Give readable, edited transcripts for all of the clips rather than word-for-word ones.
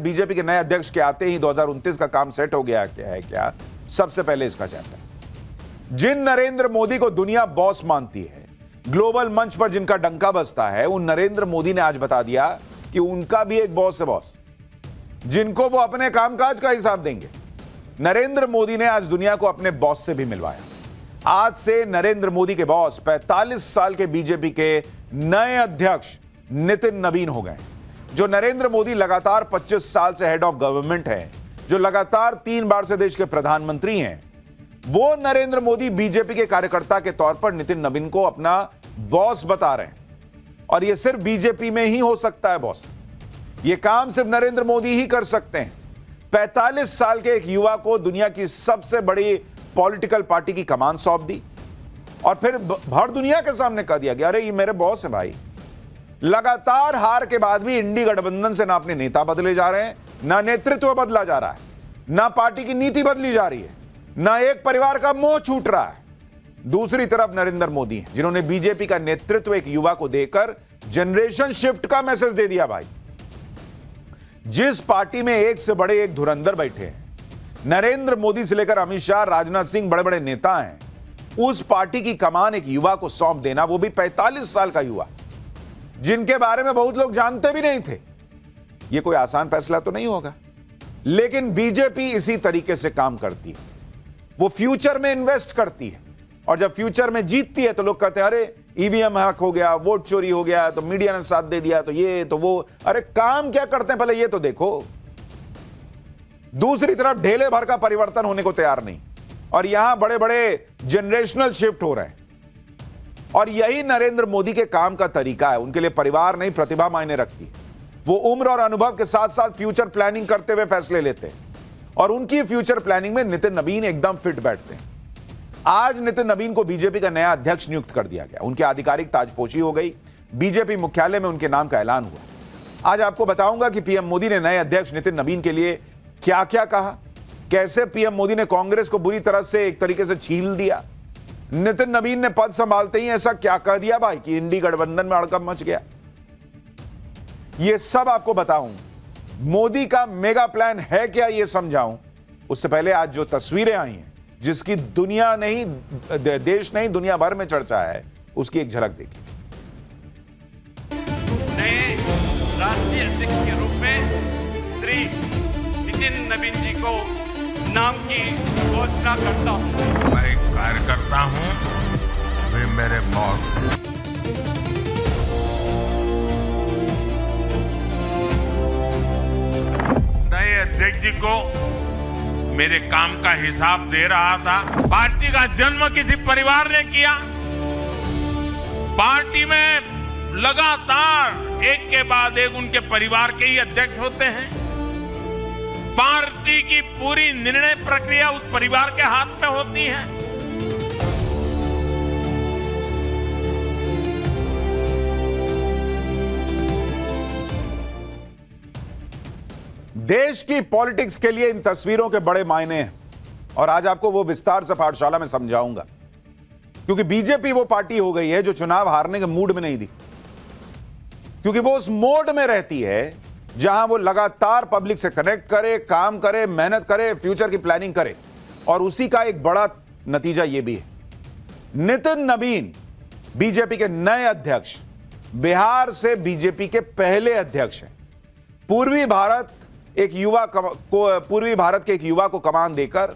BJP के नए अध्यक्ष के आते ही 2029 का काम सेट हो गया क्या? सबसे पहले इसका चैप्टर, जिन नरेंद्र मोदी को दुनिया बॉस मानती है, ग्लोबल मंच पर जिनका डंका बजता है, उन नरेंद्र मोदी ने आज बता दिया कि उनका भी एक बॉस है, बॉस जिनको वो अपने कामकाज का हिसाब देंगे। नरेंद्र मोदी ने आज दुनिया को अपने बॉस से भी मिलवाया। आज से नरेंद्र मोदी के बॉस 45 साल के बीजेपी के नए अध्यक्ष नितिन नवीन हो गए। जो नरेंद्र मोदी लगातार 25 साल से हेड ऑफ गवर्नमेंट हैं, जो लगातार 3 बार से देश के प्रधानमंत्री हैं, वो नरेंद्र मोदी बीजेपी के कार्यकर्ता के तौर पर नितिन नवीन को अपना बॉस बता रहे हैं। और यह सिर्फ बीजेपी में ही हो सकता है बॉस, यह काम सिर्फ नरेंद्र मोदी ही कर सकते हैं। 45 साल के एक युवा को दुनिया की सबसे बड़ी पॉलिटिकल पार्टी की कमान सौंप दी और फिर भर दुनिया के सामने कह दिया गया, अरे ये मेरे बॉस है भाई। लगातार हार के बाद भी इंडी गठबंधन से ना अपने नेता बदले जा रहे हैं, ना नेतृत्व बदला जा रहा है, ना पार्टी की नीति बदली जा रही है, ना एक परिवार का मोह छूट रहा है। दूसरी तरफ नरेंद्र मोदी हैं, जिन्होंने बीजेपी का नेतृत्व एक युवा को देकर जनरेशन शिफ्ट का मैसेज दे दिया। भाई, जिस पार्टी में एक से बड़े एक धुरंधर बैठे हैं, नरेंद्र मोदी से लेकर अमित शाह, राजनाथ सिंह बड़े बड़े नेता हैं, उस पार्टी की कमान एक युवा को सौंप देना, वो भी 45 साल का युवा, जिनके बारे में बहुत लोग जानते भी नहीं थे। यह कोई आसान फैसला तो नहीं होगा, लेकिन बीजेपी इसी तरीके से काम करती है। वो फ्यूचर में इन्वेस्ट करती है और जब फ्यूचर में जीतती है तो लोग कहते हैं अरे ईवीएम हैक हो गया, वोट चोरी हो गया, तो मीडिया ने साथ दे दिया, तो ये तो वो। अरे काम क्या करते हैं पहले ये तो देखो। दूसरी तरफ ढेले भर का परिवर्तन होने को तैयार नहीं, और यहां बड़े बड़े जनरेशनल शिफ्ट हो रहे हैं। और यही नरेंद्र मोदी के काम का तरीका है। उनके लिए परिवार नहीं, प्रतिभा मायने रखती है। वो उम्र और अनुभव के साथ साथ फ्यूचर प्लानिंग करते हुए फैसले लेते हैं, और उनकी फ्यूचर प्लानिंग में नितिन नवीन एकदम फिट बैठते हैं। आज नितिन नवीन को बीजेपी का नया अध्यक्ष नियुक्त कर दिया गया। उनकी आधिकारिक ताजपोशी हो गई, बीजेपी मुख्यालय में उनके नाम का ऐलान हुआ। आज आपको बताऊंगा कि पीएम मोदी ने नए अध्यक्ष नितिन नवीन के लिए क्या क्या कहा, कैसे पीएम मोदी ने कांग्रेस को बुरी तरह से एक तरीके से छील दिया, नितिन नवीन ने पद संभालते ही ऐसा क्या कह दिया भाई कि इंडी गठबंधन में हड़कंप मच गया। यह सब आपको बताऊं, मोदी का मेगा प्लान है क्या यह समझाऊं, उससे पहले आज जो तस्वीरें आई हैं, जिसकी दुनिया नहीं, देश नहीं, दुनिया भर में चर्चा है, उसकी एक झलक देखिए। नए राष्ट्रीय अध्यक्ष के रूप में श्री नितिन नवीन जी को नाम की घोषणा करता हूं। मैं एक कार्यकर्ता हूं, वे मेरे बॉस हैं। नए अध्यक्ष जी को मेरे काम का हिसाब दे रहा था। पार्टी का जन्म किसी परिवार ने किया। पार्टी में लगातार एक के बाद एक उनके परिवार के ही अध्यक्ष होते हैं। पार्टी की पूरी निर्णय प्रक्रिया उस परिवार के हाथ में होती है। देश की पॉलिटिक्स के लिए इन तस्वीरों के बड़े मायने हैं, और आज आपको वो विस्तार से पाठशाला में समझाऊंगा। क्योंकि बीजेपी वो पार्टी हो गई है जो चुनाव हारने के मूड में नहीं थी, क्योंकि वो उस मोड में रहती है जहां वो लगातार पब्लिक से कनेक्ट करे, काम करे, मेहनत करे, फ्यूचर की प्लानिंग करे। और उसी का एक बड़ा नतीजा यह भी है, नितिन नवीन बीजेपी के नए अध्यक्ष, बिहार से बीजेपी के पहले अध्यक्ष हैं। पूर्वी भारत के एक युवा को कमान देकर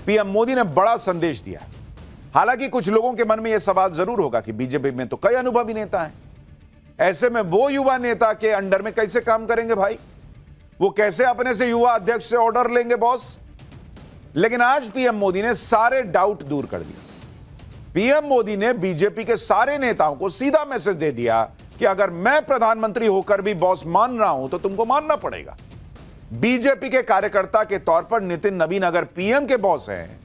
पीएम मोदी ने बड़ा संदेश दिया। हालांकि कुछ लोगों के मन में यह सवाल जरूर होगा कि बीजेपी में तो कई अनुभवी नेता हैं, ऐसे में वो युवा नेता के अंडर में कैसे काम करेंगे भाई? वो कैसे अपने से युवा अध्यक्ष से ऑर्डर लेंगे बॉस? लेकिन आज पीएम मोदी ने सारे डाउट दूर कर दिए। पीएम मोदी ने बीजेपी के सारे नेताओं को सीधा मैसेज दे दिया कि अगर मैं प्रधानमंत्री होकर भी बॉस मान रहा हूं तो तुमको मानना पड़ेगा। बीजेपी के कार्यकर्ता के तौर पर नितिन नवीन अगर पीएम के बॉस हैं,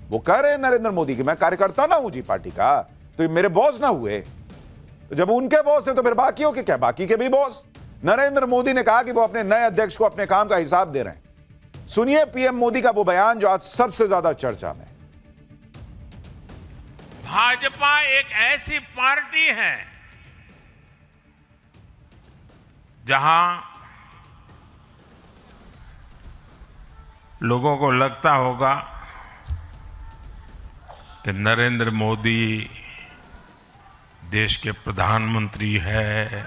वो कह रहे हैं नरेंद्र मोदी की मैं कार्यकर्ता ना हूं जी पार्टी का, तो ये मेरे बॉस ना हुए। तो जब उनके बॉस है तो फिर बाकियों के क्या? बाकी के भी बॉस। नरेंद्र मोदी ने कहा कि वो अपने नए अध्यक्ष को अपने काम का हिसाब दे रहे हैं। सुनिए पीएम मोदी का वो बयान जो आज सबसे ज्यादा चर्चा में। भाजपा एक ऐसी पार्टी है जहां लोगों को लगता होगा कि नरेंद्र मोदी देश के प्रधानमंत्री है,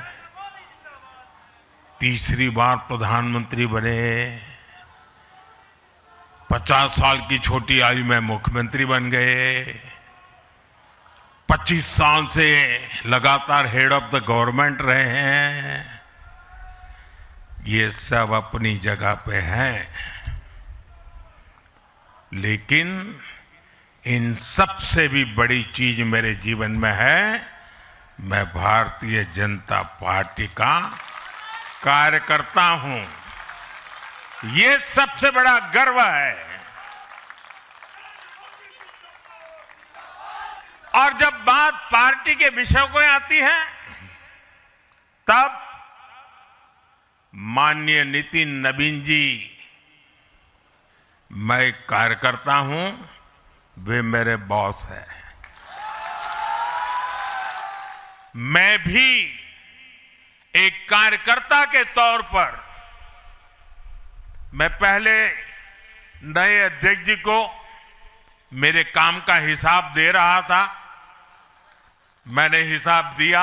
तीसरी बार प्रधानमंत्री बने, 50 साल की छोटी आयु में मुख्यमंत्री बन गए, 25 साल से लगातार हेड ऑफ द गवर्नमेंट रहे हैं। ये सब अपनी जगह पे हैं, लेकिन इन सब से भी बड़ी चीज मेरे जीवन में है, मैं भारतीय जनता पार्टी का कार्यकर्ता हूं। ये सबसे बड़ा गर्व है। और जब बात पार्टी के विषयों को आती है, तब माननीय नितिन नवीन जी, मैं एक कार्यकर्ता हूं, वे मेरे बॉस हैं। मैं भी एक कार्यकर्ता के तौर पर मैं पहले नए अध्यक्ष जी को मेरे काम का हिसाब दे रहा था। मैंने हिसाब दिया,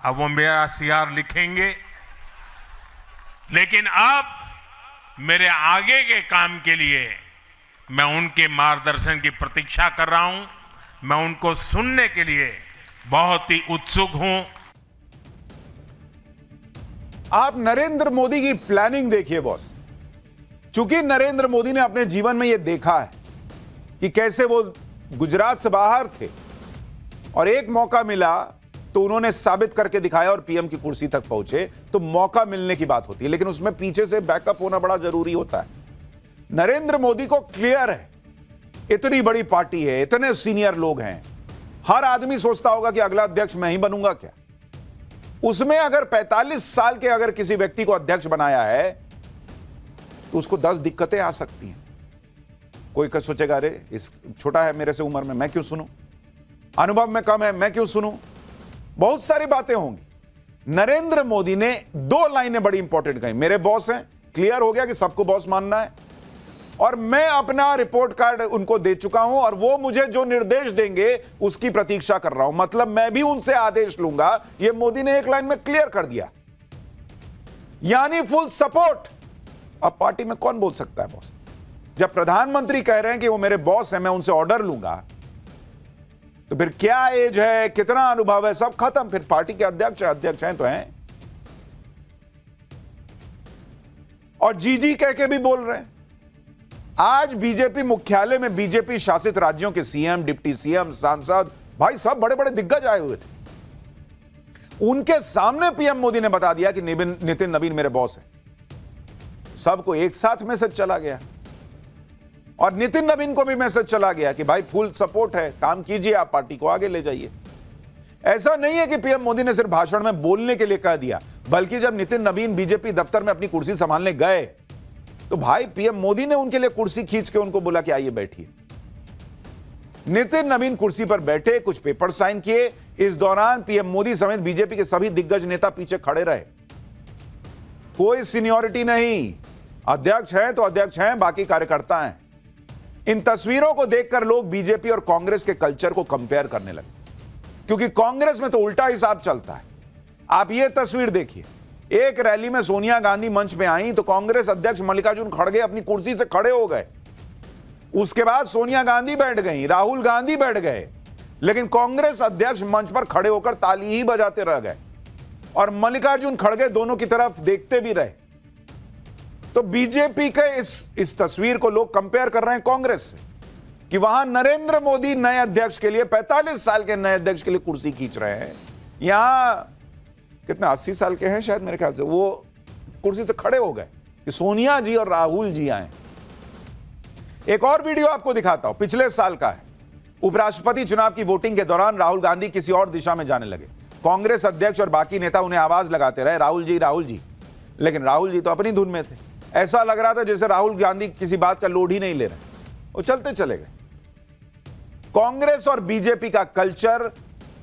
अब वो मेरा सीआर लिखेंगे, लेकिन अब मेरे आगे के काम के लिए मैं उनके मार्गदर्शन की प्रतीक्षा कर रहा हूं। मैं उनको सुनने के लिए बहुत ही उत्सुक हूं। आप नरेंद्र मोदी की प्लानिंग देखिए बॉस। चूंकि नरेंद्र मोदी ने अपने जीवन में यह देखा है कि कैसे वो गुजरात से बाहर थे और एक मौका मिला तो उन्होंने साबित करके दिखाया और पीएम की कुर्सी तक पहुंचे, तो मौका मिलने की बात होती है, लेकिन उसमें पीछे से बैकअप होना बड़ा जरूरी होता है। नरेंद्र मोदी को क्लियर है, इतनी बड़ी पार्टी है, इतने सीनियर लोग हैं, हर आदमी सोचता होगा कि अगला अध्यक्ष मैं ही बनूंगा क्या। उसमें अगर 45 साल के अगर किसी व्यक्ति को अध्यक्ष बनाया है तो उसको 10 दिक्कतें आ सकती हैं। कोई सोचेगा अरे इस छोटा है मेरे से उम्र में, मैं क्यों सुनूं, अनुभव में कम है, मैं क्यों सुनूं, बहुत सारी बातें होंगी। नरेंद्र मोदी ने 2 लाइनें बड़ी इंपॉर्टेंट कही, मेरे बॉस हैं, क्लियर हो गया कि सबको बॉस मानना है, और मैं अपना रिपोर्ट कार्ड उनको दे चुका हूं और वो मुझे जो निर्देश देंगे उसकी प्रतीक्षा कर रहा हूं, मतलब मैं भी उनसे आदेश लूंगा। ये मोदी ने एक लाइन में क्लियर कर दिया, यानी फुल सपोर्ट। अब पार्टी में कौन बोल सकता है बॉस? जब प्रधानमंत्री कह रहे हैं कि वो मेरे बॉस हैं, मैं उनसे ऑर्डर लूंगा, तो फिर क्या एज है, कितना अनुभव है, सब खत्म। फिर पार्टी के अध्यक्ष हैं तो हैं, और जी कह के भी बोल रहे हैं। आज बीजेपी मुख्यालय में बीजेपी शासित राज्यों के सीएम, डिप्टी सीएम, सांसद, भाई सब बड़े बड़े दिग्गज आए हुए थे। उनके सामने पीएम मोदी ने बता दिया कि नितिन नवीन मेरे बॉस हैं। सबको एक साथ मैसेज चला गया, और नितिन नवीन को भी मैसेज चला गया कि भाई फुल सपोर्ट है, काम कीजिए, आप पार्टी को आगे ले जाइए। ऐसा नहीं है कि पीएम मोदी ने सिर्फ भाषण में बोलने के लिए कह दिया, बल्कि जब नितिन नवीन बीजेपी दफ्तर में अपनी कुर्सी संभालने गए तो भाई पीएम मोदी ने उनके लिए कुर्सी खींच के उनको बोला कि आइए बैठिए। नितिन नवीन कुर्सी पर बैठे, कुछ पेपर साइन किए। इस दौरान पीएम मोदी समेत बीजेपी के सभी दिग्गज नेता पीछे खड़े रहे। कोई सीनियरिटी नहीं, अध्यक्ष हैं तो अध्यक्ष हैं, बाकी कार्यकर्ता हैं। इन तस्वीरों को देखकर लोग बीजेपी और कांग्रेस के कल्चर को कंपेयर करने लगे, क्योंकि कांग्रेस में तो उल्टा हिसाब चलता है। आप ये तस्वीर देखिए, एक रैली में सोनिया गांधी मंच पे आई तो कांग्रेस अध्यक्ष मल्लिकार्जुन खड़गे अपनी कुर्सी से खड़े हो गए। उसके बाद सोनिया गांधी बैठ गई, राहुल गांधी बैठ गए, लेकिन कांग्रेस अध्यक्ष मंच पर खड़े होकर ताली ही बजाते रह गए और मल्लिकार्जुन खड़गे दोनों की तरफ देखते भी रहे। तो बीजेपी के इस तस्वीर को लोग कंपेयर कर रहे हैं कांग्रेस से, कि वहां नरेंद्र मोदी नए अध्यक्ष के लिए, 45 साल के नए अध्यक्ष के लिए कुर्सी खींच रहे हैं, यहां कितने 80 साल के हैं शायद मेरे ख्याल से, वो कुर्सी से खड़े हो गए कि सोनिया जी और राहुल जी आए। एक और वीडियो आपको दिखाता हूं, पिछले साल का है। उपराष्ट्रपति चुनाव की वोटिंग के दौरान राहुल गांधी किसी और दिशा में जाने लगे। कांग्रेस अध्यक्ष और बाकी नेता उन्हें आवाज लगाते रहे, राहुल जी, लेकिन राहुल जी तो अपनी धुन में थे। ऐसा लग रहा था जैसे राहुल गांधी किसी बात का लोड ही नहीं ले रहे, वो चलते चले गए। कांग्रेस और बीजेपी का कल्चर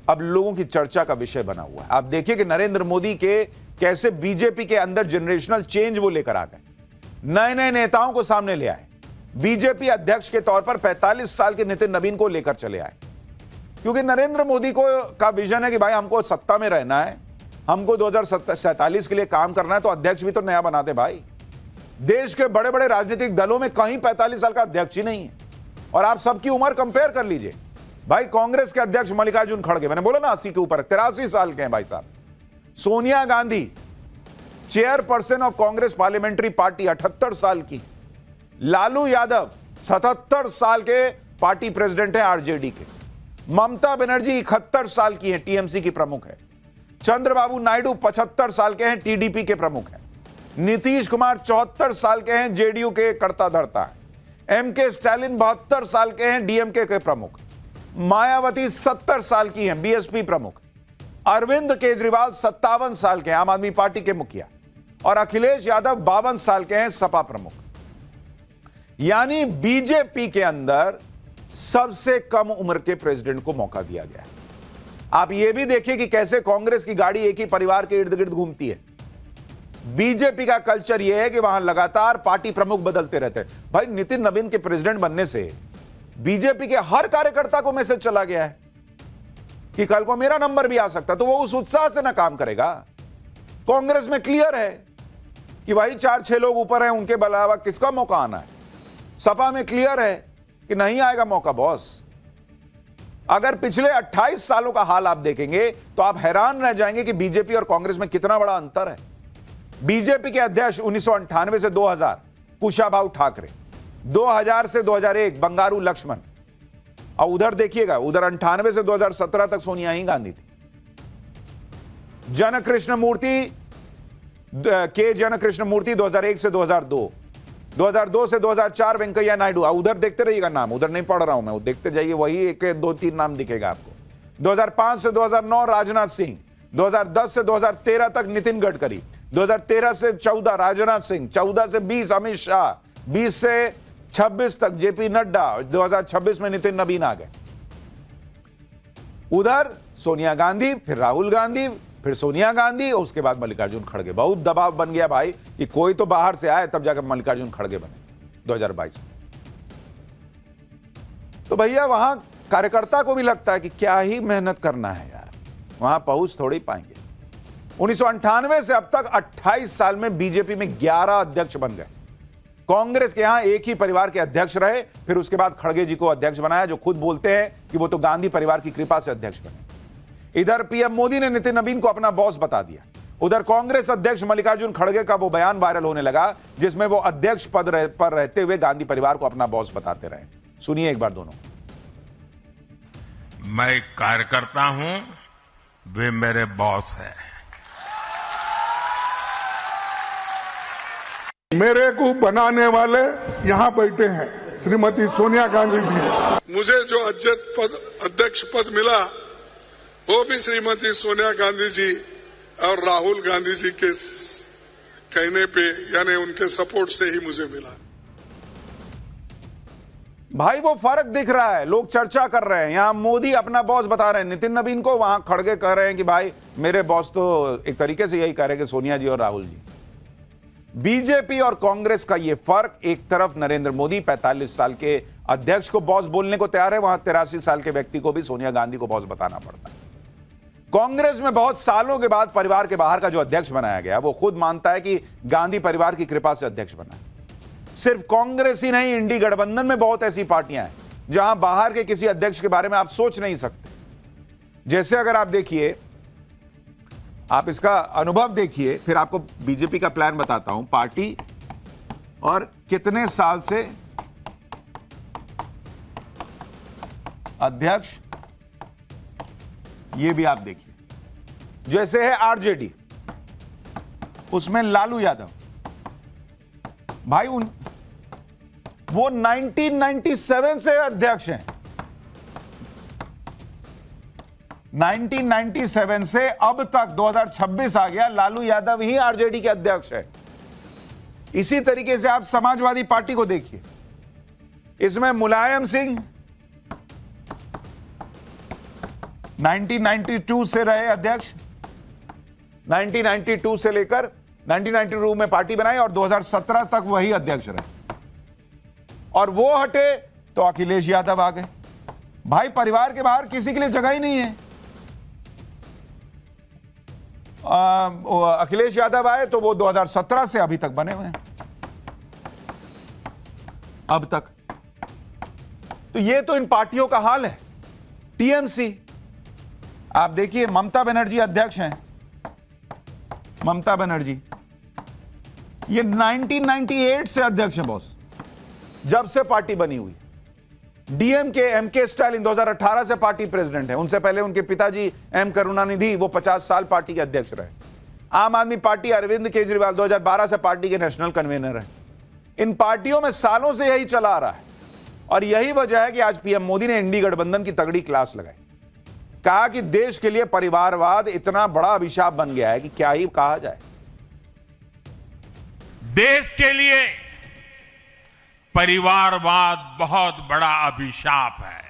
अब लोगों की चर्चा का विषय बना हुआ है। आप देखिए कि नरेंद्र मोदी के कैसे बीजेपी के अंदर जनरेशनल चेंज वो लेकर आ गए। नए नए नेताओं को सामने ले आए, बीजेपी अध्यक्ष के तौर पर 45 साल के नितिन नवीन को लेकर चले आए, क्योंकि नरेंद्र मोदी को का विजन है कि भाई हमको सत्ता में रहना है, हमको 2047 के लिए काम करना है, तो अध्यक्ष भी तो नया बना दे भाई। देश के बड़े बड़े राजनीतिक दलों में कहीं 45 साल का अध्यक्ष ही नहीं है। और आप सबकी उम्र कंपेयर कर लीजिए भाई, कांग्रेस के अध्यक्ष मल्लिकार्जुन खड़गे, मैंने बोला ना 80 के ऊपर, 83 साल के हैं भाई साहब। Sonia Gandhi chairperson of Congress parliamentary party 78 साल की। लालू यादव 77 साल के पार्टी प्रेसिडेंट है आरजेडी के। ममता बनर्जी 71 साल की हैं, टीएमसी की प्रमुख है। चंद्रबाबू नायडू 75 साल के हैं, टीडीपी के प्रमुख हैं। नीतीश कुमार 74 साल के हैं, जेडीयू के कर्ता धर्ता है। एमके स्टालिन 72 साल के हैं, डीएमके के प्रमुख। मायावती 70 साल की हैं, बीएसपी प्रमुख। अरविंद केजरीवाल 57 साल के हैं, आम आदमी पार्टी के मुखिया। और अखिलेश यादव 52 साल के हैं, सपा प्रमुख। यानी बीजेपी के अंदर सबसे कम उम्र के प्रेसिडेंट को मौका दिया गया है। आप यह भी देखिए कि कैसे कांग्रेस की गाड़ी एक ही परिवार के इर्द गिर्द घूमती है। बीजेपी का कल्चर यह है कि वहां लगातार पार्टी प्रमुख बदलते रहते हैं। भाई नितिन नवीन के प्रेसिडेंट बनने से बीजेपी के हर कार्यकर्ता को मैसेज चला गया है कि कल को मेरा नंबर भी आ सकता, तो वो उस उत्साह से ना काम करेगा। कांग्रेस में क्लियर है कि भाई 4-6 लोग ऊपर हैं, उनके अलावा किसका मौका आना है। सपा में क्लियर है कि नहीं आएगा मौका बॉस। अगर पिछले 28 सालों का हाल आप देखेंगे तो आप हैरान रह जाएंगे कि बीजेपी और कांग्रेस में कितना बड़ा अंतर है। बीजेपी के अध्यक्ष 1998 से 2000 कुशाभाऊ ठाकरे, 2000 से 2001 बंगारू लक्ष्मण, और उधर देखिएगा, उधर 98 से 2017 तक सोनिया ही गांधी थी। जनकृष्ण मूर्ति के जनकृष्ण मूर्ति 2001 से 2002, 2002 से 2004 वेंकैया नायडू, उधर देखते रहिएगा नाम, उधर नहीं पढ़ रहा हूं मैं, वो देखते जाइए, वही एक 2-3 नाम दिखेगा आपको। 2005 से 2009 राजनाथ सिंह, 2010 से 2013 तक नितिन गडकरी, 2013 से 14 राजनाथ सिंह, 14 से 20 अमित शाह, 20 से 26 तक जेपी नड्डा, 2026 में नितिन नवीन आ गए। उधर सोनिया गांधी, फिर राहुल गांधी, फिर सोनिया गांधी, और उसके बाद मल्लिकार्जुन खड़गे। बहुत दबाव बन गया भाई कि कोई तो बाहर से आए, तब जाकर मल्लिकार्जुन खड़गे बने 2022 में। तो भैया वहां कार्यकर्ता को भी लगता है कि क्या ही मेहनत करना है यार, वहां पहुंच थोड़ी पाएंगे। 1998 से अब तक 28 साल में बीजेपी में 11 अध्यक्ष बन गए। कांग्रेस के यहां एक ही परिवार के अध्यक्ष रहे, फिर उसके बाद खड़गे जी को अध्यक्ष बनाया, जो खुद बोलते हैं कि वो तो गांधी परिवार की कृपा से अध्यक्ष बने। इधर पीएम मोदी ने नितिन नवीन को अपना बॉस बता दिया। उधर कांग्रेस अध्यक्ष मल्लिकार्जुन खड़गे का वो बयान वायरल होने लगा जिसमें वो अध्यक्ष पद पर रहते हुए गांधी परिवार को अपना बॉस बताते रहे। सुनिए एक बार दोनों। मैं एक कार्यकर्ता हूं, वे मेरे बॉस हैं। मेरे को बनाने वाले यहाँ बैठे हैं, श्रीमती सोनिया गांधी जी। मुझे जो अध्यक्ष पद मिला वो भी श्रीमती सोनिया गांधी जी और राहुल गांधी जी के कहने पे, यानी उनके सपोर्ट से ही मुझे मिला। भाई वो फर्क दिख रहा है, लोग चर्चा कर रहे हैं। यहां मोदी अपना बॉस बता रहे हैं नितिन नवीन को, वहां खड़गे कह रहे हैं कि भाई मेरे बॉस तो एक तरीके से यही कह रहे हैं कि सोनिया जी और राहुल जी। बीजेपी और कांग्रेस का यह फर्क, एक तरफ नरेंद्र मोदी 45 साल के अध्यक्ष को बॉस बोलने को तैयार है, वहां 83 साल के व्यक्ति को भी सोनिया गांधी को बॉस बताना पड़ता है। कांग्रेस में बहुत सालों के बाद परिवार के बाहर का जो अध्यक्ष बनाया गया, वो खुद मानता है कि गांधी परिवार की कृपा से अध्यक्ष बना है। सिर्फ कांग्रेस ही नहीं, इंडी गठबंधन में बहुत ऐसी पार्टियां हैं जहां बाहर के किसी अध्यक्ष के बारे में आप सोच नहीं सकते। जैसे अगर आप देखिए, आप इसका अनुभव देखिए, फिर आपको बीजेपी का प्लान बताता हूं, पार्टी और कितने साल से अध्यक्ष, ये भी आप देखिए। जैसे है आरजेडी, उसमें लालू यादव, भाई वो 1997 से अध्यक्ष हैं। 1997 से अब तक 2026 आ गया, लालू यादव ही आरजेडी के अध्यक्ष है। इसी तरीके से आप समाजवादी पार्टी को देखिए, इसमें मुलायम सिंह 1992 से रहे अध्यक्ष, 1992 से लेकर 1992 में पार्टी बनाई और 2017 तक वही अध्यक्ष रहे, और वो हटे तो अखिलेश यादव आ गए। भाई परिवार के बाहर किसी के लिए जगह ही नहीं है। अखिलेश यादव आए तो वो 2017 से अभी तक बने हुए हैं, अब तक। तो ये तो इन पार्टियों का हाल है। टीएमसी, आप देखिए ममता बनर्जी अध्यक्ष हैं। ममता बनर्जी ये 1998 से अध्यक्ष हैं बॉस, जब से पार्टी बनी हुई। डीएमके एमके स्टालिन 2018 से पार्टी प्रेसिडेंट है। उनसे पहले उनके पिताजी एम करुणानिधि वो 50 साल पार्टी के अध्यक्ष रहे। आम आदमी पार्टी अरविंद केजरीवाल 2012 से पार्टी के नेशनल कन्वीनर हैं। इन पार्टियों में सालों से यही चला आ रहा है, और यही वजह है कि आज पीएम मोदी ने इंडी गठबंधन की तगड़ी क्लास लगाई। कहा कि देश के लिए परिवारवाद इतना बड़ा अभिशाप बन गया है कि क्या ही कहा जाए। देश के लिए परिवारवाद बहुत बड़ा अभिशाप है।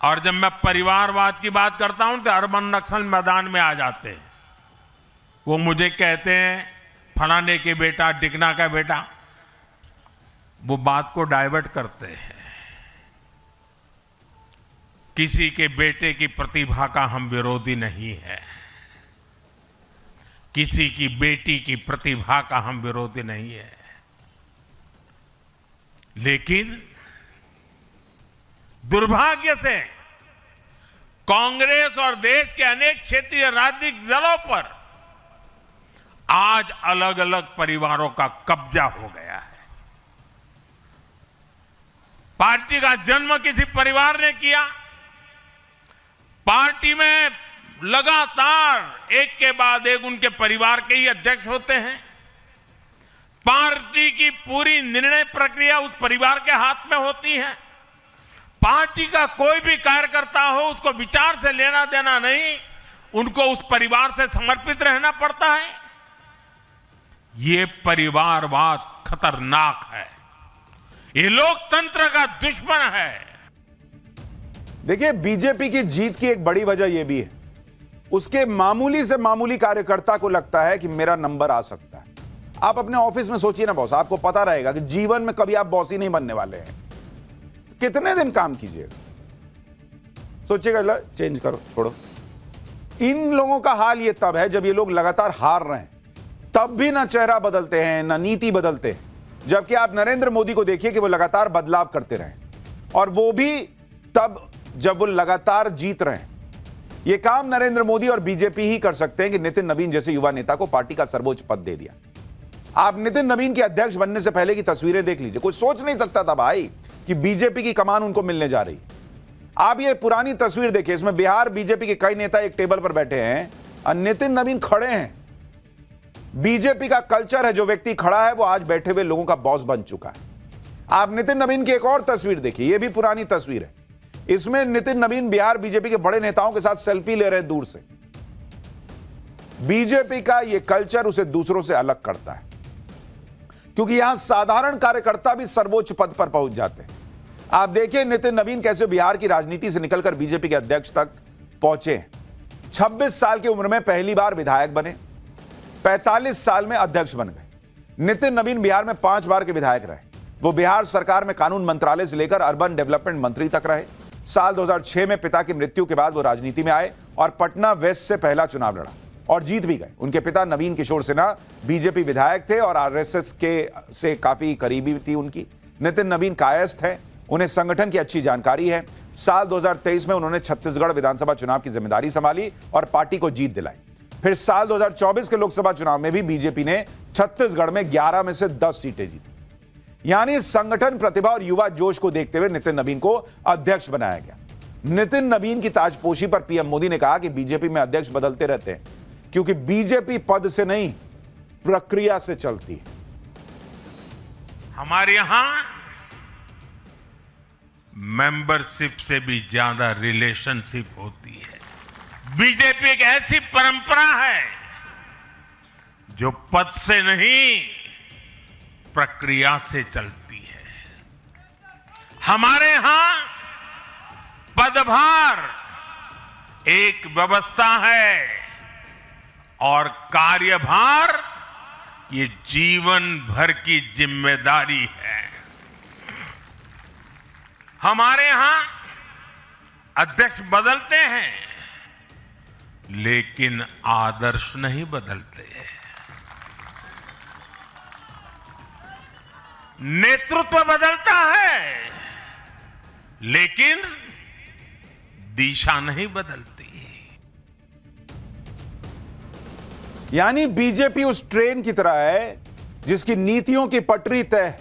और जब मैं परिवारवाद की बात करता हूं तो अरबन नक्सल मैदान में आ जाते हैं। वो मुझे कहते हैं फलाने के बेटा, डिकना का बेटा, वो बात को डाइवर्ट करते हैं। किसी के बेटे की प्रतिभा का हम विरोधी नहीं है, किसी की बेटी की प्रतिभा का हम विरोधी नहीं है, लेकिन दुर्भाग्य से कांग्रेस और देश के अनेक क्षेत्रीय राजनीतिक दलों पर आज अलग अलग परिवारों का कब्जा हो गया है। पार्टी का जन्म किसी परिवार ने किया, पार्टी में लगातार एक के बाद एक उनके परिवार के ही अध्यक्ष होते हैं। पार्टी की पूरी निर्णय प्रक्रिया उस परिवार के हाथ में होती है। पार्टी का कोई भी कार्यकर्ता हो, उसको विचार से लेना देना नहीं, उनको उस परिवार से समर्पित रहना पड़ता है। ये परिवारवाद खतरनाक है, ये लोकतंत्र का दुश्मन है। देखिए बीजेपी की जीत की एक बड़ी वजह यह भी है, उसके मामूली से मामूली कार्यकर्ता को लगता है कि मेरा नंबर आ सकता है। आप अपने ऑफिस में सोचिए ना बॉस, आपको पता रहेगा कि जीवन में कभी आप बॉस ही नहीं बनने वाले हैं। कितने दिन काम कीजिएगा, सोचिएगा, चेंज करो, छोड़ो। इन लोगों का हाल ये तब है जब ये लोग लगातार हार रहे हैं, तब भी ना चेहरा बदलते हैं ना नीति बदलते हैं। जबकि आप नरेंद्र मोदी को देखिए कि वो लगातार बदलाव करते रहे, और वो भी तब जब वो लगातार जीत रहे हैं। ये काम नरेंद्र मोदी और बीजेपी ही कर सकते हैं कि नितिन नवीन जैसे युवा नेता को पार्टी का सर्वोच्च पद दे दिया। आप नितिन नवीन के अध्यक्ष बनने से पहले की तस्वीरें देख लीजिए। कोई सोच नहीं सकता था भाई कि बीजेपी की कमान उनको मिलने जा रही। आप ये पुरानी तस्वीर देखिए, इसमें बिहार बीजेपी के कई नेता एक टेबल पर बैठे हैं और नितिन नवीन खड़े हैं। बीजेपी का कल्चर है, जो व्यक्ति खड़ा है वो आज बैठे हुए लोगों का बॉस बन चुका है। आप नितिन नवीन की एक और तस्वीर देखिए, ये भी पुरानी तस्वीर है। इसमें नितिन नवीन बिहार बीजेपी के बड़े नेताओं के साथ सेल्फी ले रहे हैं दूर से। बीजेपी का यह कल्चर उसे दूसरों से अलग करता है, क्योंकि यहां साधारण कार्यकर्ता भी सर्वोच्च पद पर पहुंच जाते हैं। आप देखिए नितिन नवीन कैसे बिहार की राजनीति से निकलकर बीजेपी के अध्यक्ष तक पहुंचे। 26 साल की उम्र में पहली बार विधायक बने, 45 साल में अध्यक्ष बन गए। नितिन नवीन बिहार में 5 बार के विधायक रहे। वो बिहार सरकार में कानून मंत्रालय से लेकर अर्बन डेवलपमेंट मंत्री तक रहे। साल 2006 में पिता की मृत्यु के बाद वो राजनीति में आए और पटना वेस्ट से पहला चुनाव लड़ा और जीत भी गए। उनके पिता नवीन किशोर सिन्हा बीजेपी विधायक थे और आरएसएस के से काफी करीबी थी उनकी। नितिन नवीन कायस्थ हैं, उन्हें संगठन की अच्छी जानकारी है। साल 2023 में उन्होंने छत्तीसगढ़ विधानसभा चुनाव की जिम्मेदारी संभाली और पार्टी को जीत दिलाई। फिर साल 2024 के लोकसभा चुनाव में भी बीजेपी ने छत्तीसगढ़ में 11 में से 10 सीटें जीती। यानी संगठन प्रतिभा और युवा जोश को देखते हुए नितिन नवीन को अध्यक्ष बनाया गया। नितिन नवीन की ताजपोशी पर पीएम मोदी ने कहा कि बीजेपी में अध्यक्ष बदलते रहते हैं, क्योंकि बीजेपी पद से नहीं प्रक्रिया से चलती है। हमारे यहां मेंबरशिप से भी ज्यादा रिलेशनशिप होती है। बीजेपी एक ऐसी परंपरा है जो पद से नहीं प्रक्रिया से चलती है। हमारे यहां पदभार एक व्यवस्था है और कार्यभार ये जीवन भर की जिम्मेदारी है। हमारे यहां अध्यक्ष बदलते हैं, लेकिन आदर्श नहीं बदलते। नेतृत्व बदलता है, लेकिन दिशा नहीं बदलती। यानी बीजेपी उस ट्रेन की तरह है जिसकी नीतियों की पटरी तय है।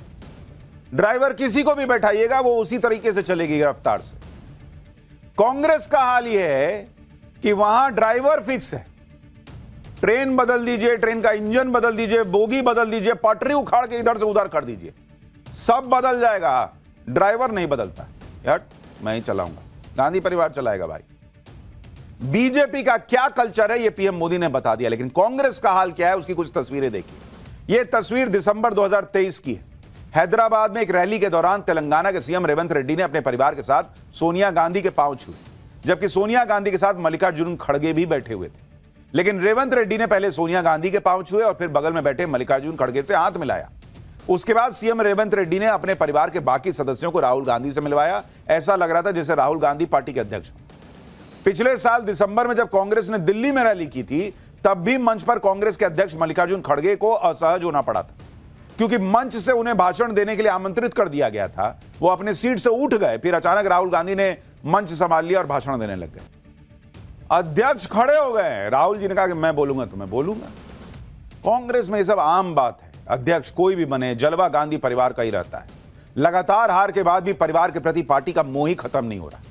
ड्राइवर किसी को भी बैठाइएगा वो उसी तरीके से चलेगी रफ्तार से। कांग्रेस का हाल यह है कि वहां ड्राइवर फिक्स है। ट्रेन बदल दीजिए, ट्रेन का इंजन बदल दीजिए, बोगी बदल दीजिए, पटरी उखाड़ के इधर से उधर कर दीजिए, सब बदल जाएगा, ड्राइवर नहीं बदलता। यार मैं ही चलाऊंगा, गांधी परिवार चलाएगा भाई। बीजेपी का क्या कल्चर है यह पीएम मोदी ने बता दिया, लेकिन कांग्रेस का हाल क्या है उसकी कुछ तस्वीरें देखिए। यह तस्वीर दिसंबर 2023 की है। हैदराबाद में एक रैली के दौरान तेलंगाना के सीएम रेवंत रेड्डी ने अपने परिवार के साथ सोनिया गांधी के पांव छुए, जबकि सोनिया गांधी के साथ मल्लिकार्जुन खड़गे भी बैठे हुए थे। लेकिन रेवंत रेड्डी ने पहले सोनिया गांधी के पांव छुए और फिर बगल में बैठे मल्लिकार्जुन खड़गे से हाथ मिलाया। उसके बाद सीएम रेवंत रेड्डी ने अपने परिवार के बाकी सदस्यों को राहुल गांधी से मिलवाया। ऐसा लग रहा था जैसे राहुल गांधी पार्टी के अध्यक्ष हो। पिछले साल दिसंबर में जब कांग्रेस ने दिल्ली में रैली की थी, तब भी मंच पर कांग्रेस के अध्यक्ष मल्लिकार्जुन खड़गे को असहज होना पड़ा था, क्योंकि मंच से उन्हें भाषण देने के लिए आमंत्रित कर दिया गया था। वो अपने सीट से उठ गए, फिर अचानक राहुल गांधी ने मंच संभाल लिया और भाषण देने लग गए। अध्यक्ष खड़े हो गए, राहुल जी ने कहा कि मैं बोलूंगा तो मैं बोलूंगा। कांग्रेस में यह सब आम बात है, अध्यक्ष कोई भी बने, जलवा गांधी परिवार का ही रहता है। लगातार हार के बाद भी परिवार के प्रति पार्टी का मोह ही खत्म नहीं हो रहा।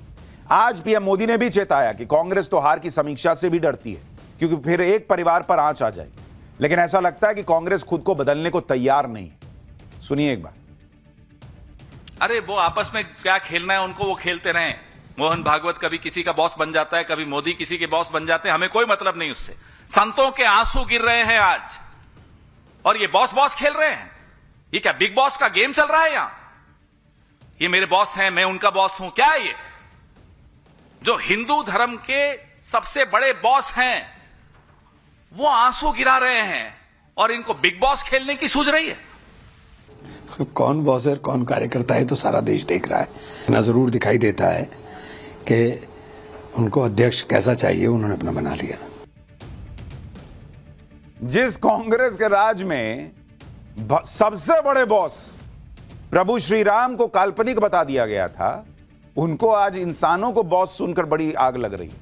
आज पीएम मोदी ने भी चेताया कि कांग्रेस तो हार की समीक्षा से भी डरती है, क्योंकि फिर एक परिवार पर आंच आ जाएगी। लेकिन ऐसा लगता है कि कांग्रेस खुद को बदलने को तैयार नहीं है। सुनिए एक बार। अरे वो आपस में क्या खेलना है उनको वो खेलते रहें। मोहन भागवत कभी किसी का बॉस बन जाता है, कभी मोदी किसी के बॉस बन जाते हैं, हमें कोई मतलब नहीं उससे। संतों के आंसू गिर रहे हैं आज, और ये बॉस बॉस खेल रहे हैं। ये क्या बिग बॉस का गेम चल रहा है यहां? ये मेरे बॉस हैं, मैं उनका बॉस हूं, क्या है ये? जो हिंदू धर्म के सबसे बड़े बॉस हैं वो आंसू गिरा रहे हैं, और इनको बिग बॉस खेलने की सूझ रही है। कौन बॉस है कौन कार्यकर्ता है तो सारा देश देख रहा है। ना जरूर दिखाई देता है कि उनको अध्यक्ष कैसा चाहिए उन्होंने अपना बना लिया। जिस कांग्रेस के राज में सबसे बड़े बॉस प्रभु श्री राम को काल्पनिक बता दिया गया था, उनको आज इंसानों को बॉस सुनकर बड़ी आग लग रही है।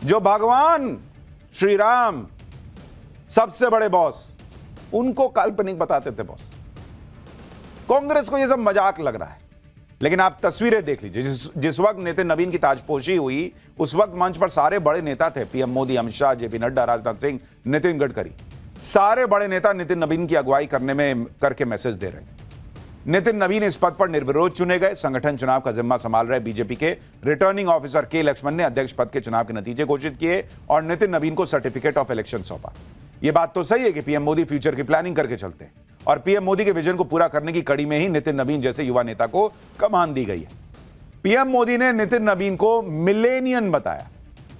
जो भगवान श्री राम सबसे बड़े बॉस, उनको काल्पनिक बताते थे बॉस। कांग्रेस को यह सब मजाक लग रहा है। लेकिन आप तस्वीरें देख लीजिए। जिस वक्त नितिन नवीन की ताजपोशी हुई, उस वक्त मंच पर सारे बड़े नेता थे। पीएम मोदी, अमित शाह, जेपी नड्डा, राजनाथ सिंह, नितिन गडकरी, सारे बड़े नेता नितिन नवीन की अगुवाई करके मैसेज दे रहे थे। नितिन नवीन इस पद पर निर्विरोध चुने गए। संगठन चुनाव का जिम्मा संभाल रहे बीजेपी के रिटर्निंग ऑफिसर के लक्ष्मण ने अध्यक्ष पद के चुनाव के नतीजे घोषित किए और नितिन नवीन को सर्टिफिकेट ऑफ इलेक्शन सौंपा। यह बात तो सही है कि पीएम मोदी फ्यूचर की प्लानिंग करके चलते हैं, और पीएम मोदी के विजन को पूरा करने की कड़ी में ही नितिन नवीन जैसे युवा नेता को कमान दी गई है। पीएम मोदी ने नितिन नवीन को मिलेनियन बताया।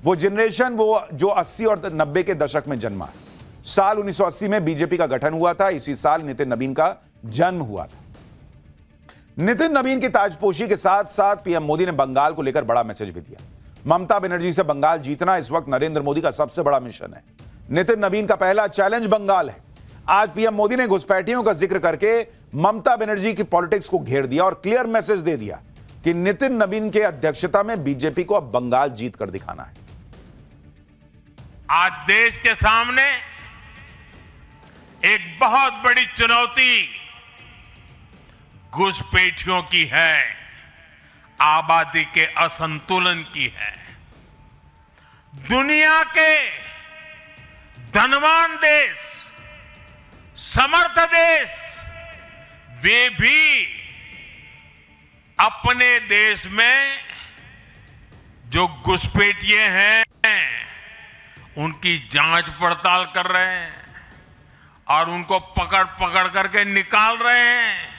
वो जनरेशन वो जो 80 और 90 के दशक में जन्मा है। साल 1980 में बीजेपी का गठन हुआ था। इसी साल नितिन नवीन का जन्म हुआ था। नितिन नवीन की ताजपोशी के साथ साथ पीएम मोदी ने बंगाल को लेकर बड़ा मैसेज भी दिया। ममता बनर्जी से बंगाल जीतना इस वक्त नरेंद्र मोदी का सबसे बड़ा मिशन है। नितिन नवीन का पहला चैलेंज बंगाल है। आज पीएम मोदी ने घुसपैठियों का जिक्र करके ममता बनर्जी की पॉलिटिक्स को घेर दिया और क्लियर मैसेज दे दिया कि नितिन नवीन के अध्यक्षता में बीजेपी को अब बंगाल जीत कर दिखाना है। आज देश के सामने एक बहुत बड़ी चुनौती घुसपैठियों की है, आबादी के असंतुलन की है। दुनिया के धनवान देश, समर्थ देश, वे भी अपने देश में जो घुसपैठिए हैं उनकी जांच पड़ताल कर रहे हैं और उनको पकड़ पकड़ करके निकाल रहे हैं।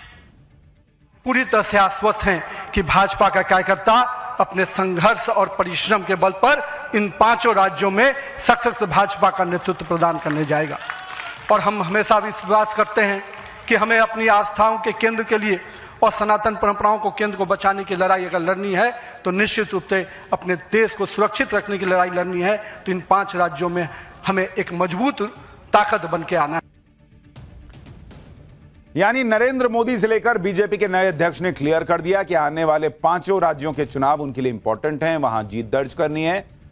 पूरी तरह से आश्वस्त हैं कि भाजपा का कार्यकर्ता अपने संघर्ष और परिश्रम के बल पर इन 5 राज्यों में सशक्त भाजपा का नेतृत्व प्रदान करने जाएगा। और हम हमेशा विश्वास करते हैं कि हमें अपनी आस्थाओं के केंद्र के लिए और सनातन परंपराओं को केंद्र को बचाने की लड़ाई अगर लड़नी है तो निश्चित रूप से अपने देश को सुरक्षित रखने की लड़ाई लड़नी है तो इन 5 राज्यों में हमें एक मजबूत ताकत बन के आना है। यानी नरेंद्र मोदी से लेकर बीजेपी के नए अध्यक्ष ने क्लियर कर दिया कि आने वाले 5 राज्यों के चुनाव उनके लिए इंपॉर्टेंट हैं, वहां जीत दर्ज करनी है।